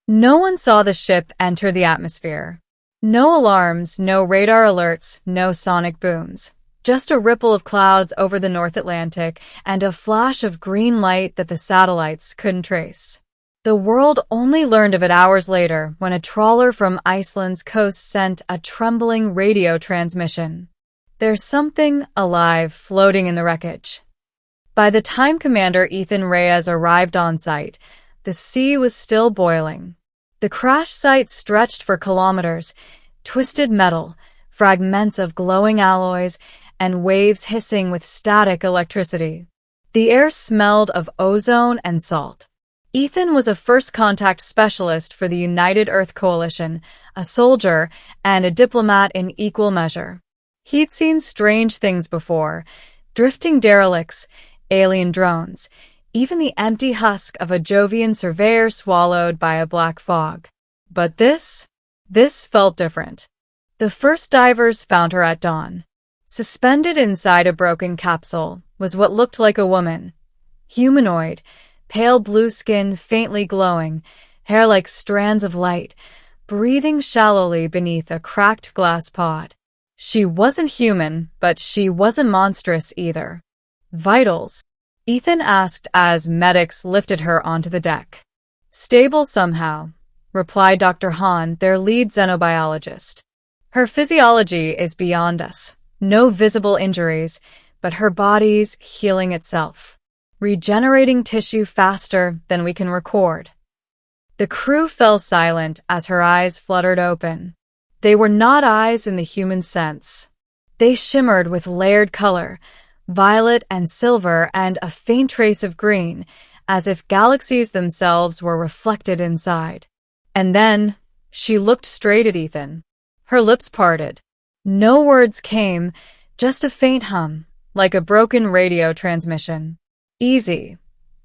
No one saw the ship enter the atmosphere. No alarms, no radar alerts, no sonic booms. Just a ripple of clouds over the North Atlantic and a flash of green light that the satellites couldn't trace. The world only learned of it hours later when a trawler from Iceland's coast sent a trembling radio transmission. There's something alive floating in the wreckage. By the time Commander Ethan Reyes arrived on site, the sea was still boiling. The crash site stretched for kilometers, twisted metal, fragments of glowing alloys, and waves hissing with static electricity. The air smelled of ozone and salt. Ethan was a first contact specialist for the United Earth Coalition, a soldier, and a diplomat in equal measure. He'd seen strange things before: drifting derelicts, alien drones, even the empty husk of a Jovian surveyor swallowed by a black fog. But this felt different. The first divers found her at dawn. Suspended inside a broken capsule was what looked like a woman. Humanoid, pale blue skin faintly glowing, hair like strands of light, breathing shallowly beneath a cracked glass pod. She wasn't human, but she wasn't monstrous either. Vitals? Ethan asked as medics lifted her onto the deck. Stable somehow, replied Dr. Hahn, their lead xenobiologist. Her physiology is beyond us. No visible injuries, but her body's healing itself, regenerating tissue faster than we can record. The crew fell silent as her eyes fluttered open. They were not eyes in the human sense. They shimmered with layered color, violet and silver and a faint trace of green, as if galaxies themselves were reflected inside. And then she looked straight at Ethan. Her lips parted. No words came, just a faint hum, like a broken radio transmission. Easy,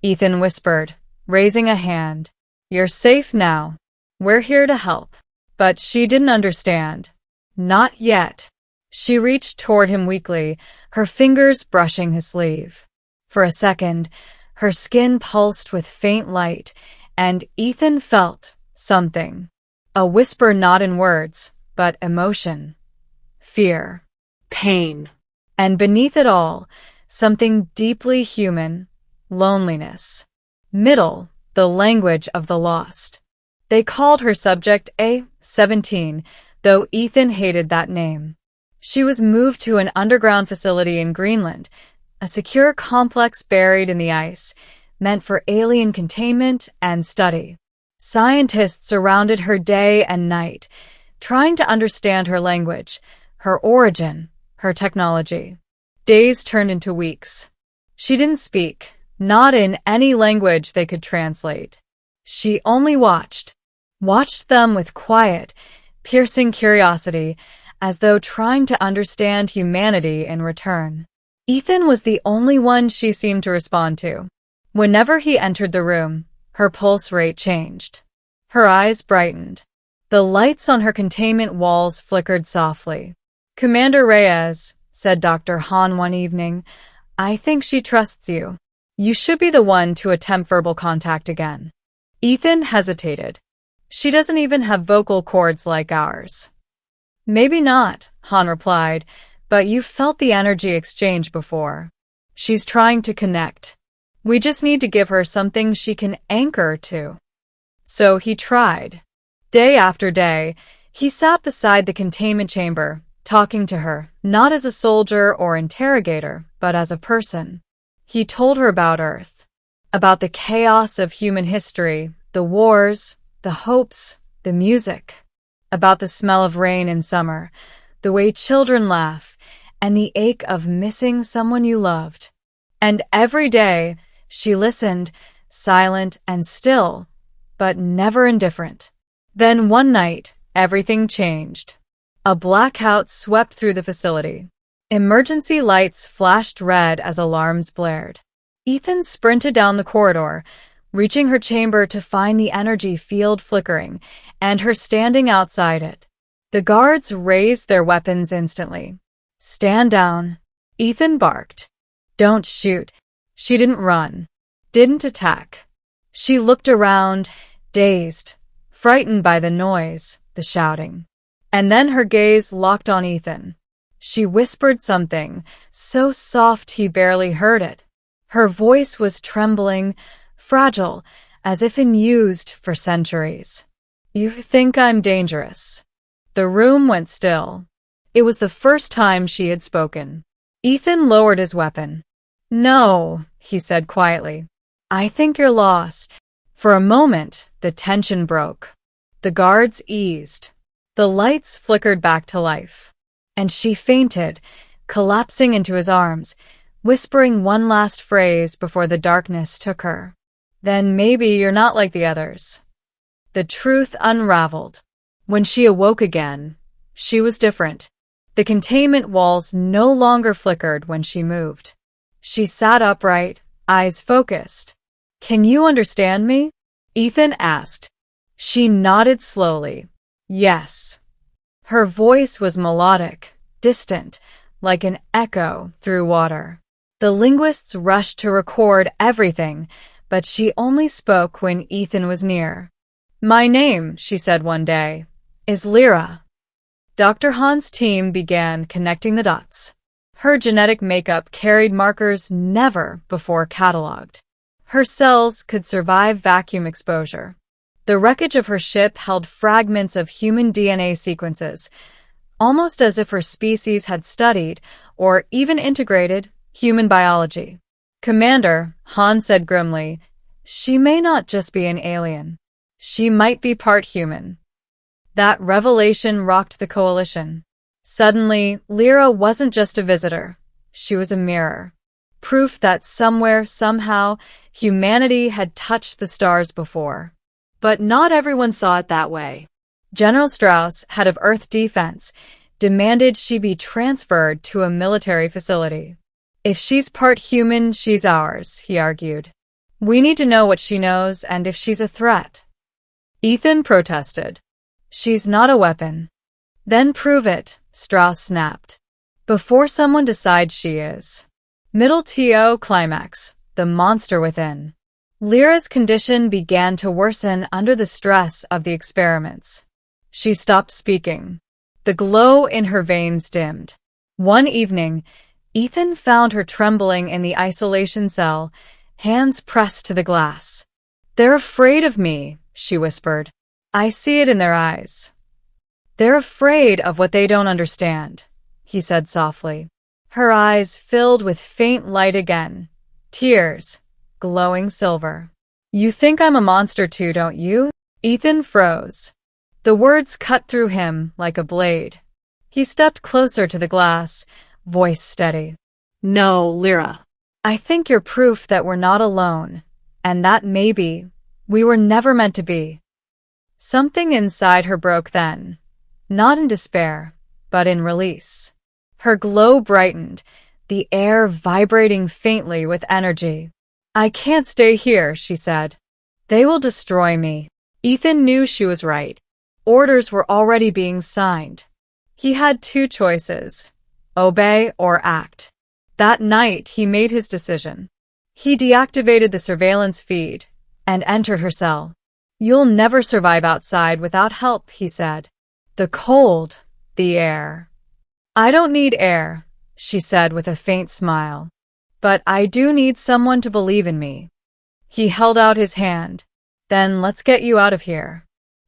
Ethan whispered, raising a hand. You're safe now. We're here to help. But she didn't understand. Not yet. She reached toward him weakly, her fingers brushing his sleeve. For a second, her skin pulsed with faint light, and Ethan felt something. A whisper not in words, but emotion. Fear. Pain. And beneath it all, something deeply human. Loneliness. Middle, the language of the lost. They called her subject A-17, though Ethan hated that name. She was moved to an underground facility in Greenland, a secure complex buried in the ice, meant for alien containment and study. Scientists surrounded her day and night, trying to understand her language, her origin, her technology. Days turned into weeks. She didn't speak, not in any language they could translate. She only watched them with quiet, piercing curiosity, as though trying to understand humanity in return. Ethan was the only one she seemed to respond to. Whenever he entered the room, her pulse rate changed. Her eyes brightened. The lights on her containment walls flickered softly. Commander Reyes, said Dr. Hahn one evening, I think she trusts you. You should be the one to attempt verbal contact again. Ethan hesitated. She doesn't even have vocal cords like ours. Maybe not, Hahn replied, but you've felt the energy exchange before. She's trying to connect. We just need to give her something she can anchor to. So he tried. Day after day, he sat beside the containment chamber, talking to her, not as a soldier or interrogator, but as a person. He told her about Earth, about the chaos of human history, the wars, the hopes, the music, about the smell of rain in summer, the way children laugh, and the ache of missing someone you loved. And every day, she listened, silent and still, but never indifferent. Then one night, everything changed. A blackout swept through the facility. Emergency lights flashed red as alarms blared. Ethan sprinted down the corridor, reaching her chamber to find the energy field flickering, and her standing outside it. The guards raised their weapons instantly. Stand down, Ethan barked. Don't shoot. She didn't run, didn't attack. She looked around, dazed, frightened by the noise, the shouting. And then her gaze locked on Ethan. She whispered something, so soft he barely heard it. Her voice was trembling, fragile, as if unused for centuries. "You think I'm dangerous." The room went still. It was the first time she had spoken. Ethan lowered his weapon. "No," he said quietly. "I think you're lost." For a moment, the tension broke. The guards eased. The lights flickered back to life. And she fainted, collapsing into his arms, whispering one last phrase before the darkness took her. "Then maybe you're not like the others." The truth unraveled. When she awoke again, she was different. The containment walls no longer flickered when she moved. She sat upright, eyes focused. "Can you understand me?" Ethan asked. She nodded slowly. "Yes." Her voice was melodic, distant, like an echo through water. The linguists rushed to record everything, but she only spoke when Ethan was near. "My name," she said one day, "is Lira." Dr. Han's team began connecting the dots. Her genetic makeup carried markers never before cataloged. Her cells could survive vacuum exposure. The wreckage of her ship held fragments of human DNA sequences, almost as if her species had studied, or even integrated, human biology. "Commander," Han said grimly, "she may not just be an alien. She might be part human." That revelation rocked the coalition. Suddenly, Lira wasn't just a visitor. She was a mirror. Proof that somewhere, somehow, humanity had touched the stars before. But not everyone saw it that way. General Strauss, head of Earth Defense, demanded she be transferred to a military facility. "If she's part human, she's ours," he argued. "We need to know what she knows and if she's a threat." Ethan protested. "She's not a weapon." "Then prove it," Strauss snapped. "Before someone decides she is." Middle TO climax, the monster within. Lyra's condition began to worsen under the stress of the experiments. She stopped speaking. The glow in her veins dimmed. One evening, Ethan found her trembling in the isolation cell, hands pressed to the glass. "They're afraid of me," she whispered. "I see it in their eyes." "They're afraid of what they don't understand," he said softly. Her eyes filled with faint light again. Tears, glowing silver. "You think I'm a monster too, don't you?" Ethan froze. The words cut through him like a blade. He stepped closer to the glass, voice steady. "No, Lira. I think you're proof that we're not alone, and that maybe we were never meant to be." Something inside her broke then, not in despair, but in release. Her glow brightened, the air vibrating faintly with energy. "I can't stay here," she said. "They will destroy me." Ethan knew she was right. Orders were already being signed. He had two choices: obey or act. That night, he made his decision. He deactivated the surveillance feed and entered her cell. "You'll never survive outside without help," he said. "The cold, the air." "I don't need air," she said with a faint smile. "But I do need someone to believe in me." He held out his hand. "Then let's get you out of here."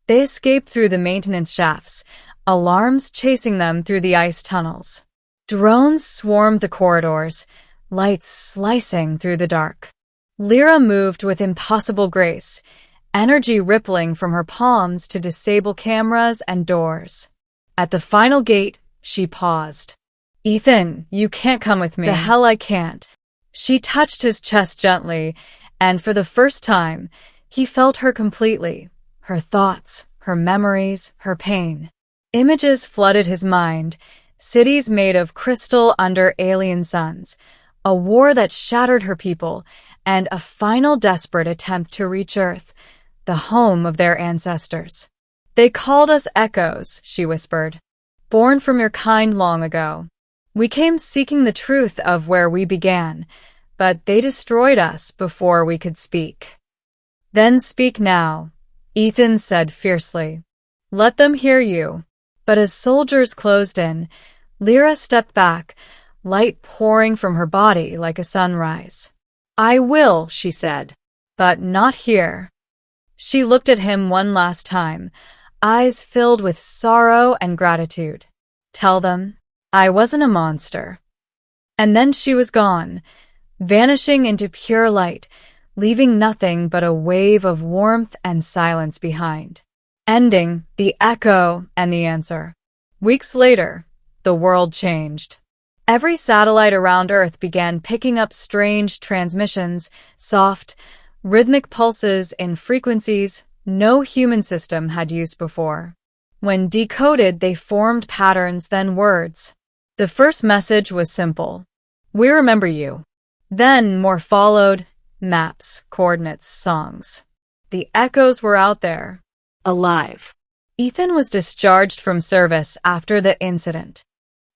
They escaped through the maintenance shafts, alarms chasing them through the ice tunnels. Drones swarmed the corridors, lights slicing through the dark. Lira moved with impossible grace, energy rippling from her palms to disable cameras and doors. At the final gate, she paused. "Ethan, you can't come with me." "The hell I can't." She touched his chest gently, and for the first time, he felt her completely. Her thoughts, her memories, her pain. Images flooded his mind, cities made of crystal under alien suns, a war that shattered her people, and a final desperate attempt to reach Earth, the home of their ancestors. "They called us echoes," she whispered, "born from your kind long ago. We came seeking the truth of where we began, but they destroyed us before we could speak. Then speak now. Ethan said fiercely. Let them hear you. But as soldiers closed in, Lira stepped back, light pouring from her body like a sunrise. I will, she said, but not here. She looked at him one last time, eyes filled with sorrow and gratitude. Tell them I wasn't a monster. And then she was gone, vanishing into pure light, leaving nothing but a wave of warmth and silence behind. Ending, the echo and the answer. Weeks later, the world changed. Every satellite around Earth began picking up strange transmissions, soft, rhythmic pulses in frequencies no human system had used before. When decoded, they formed patterns, then words. The first message was simple. We remember you. Then more followed, maps, coordinates, songs. The echoes were out there, alive. Ethan was discharged from service after the incident.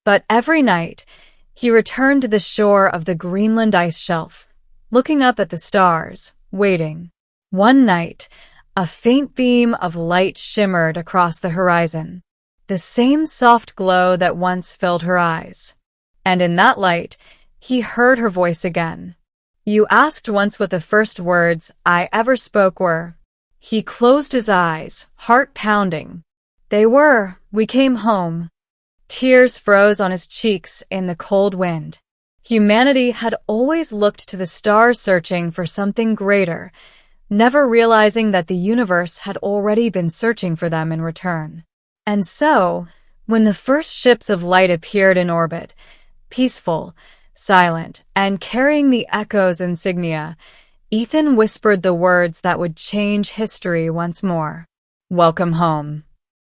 But every night, he returned to the shore of the Greenland ice shelf, looking up at the stars, waiting. One night, a faint beam of light shimmered across the horizon, the same soft glow that once filled her eyes. And in that light, he heard her voice again. You asked once what the first words I ever spoke were. He closed his eyes, heart pounding. They were, we came home. Tears froze on his cheeks in the cold wind. Humanity had always looked to the stars searching for something greater, never realizing that the universe had already been searching for them in return. And so, when the first ships of light appeared in orbit, peaceful, silent, and carrying the echo's insignia, Ethan whispered the words that would change history once more. Welcome home.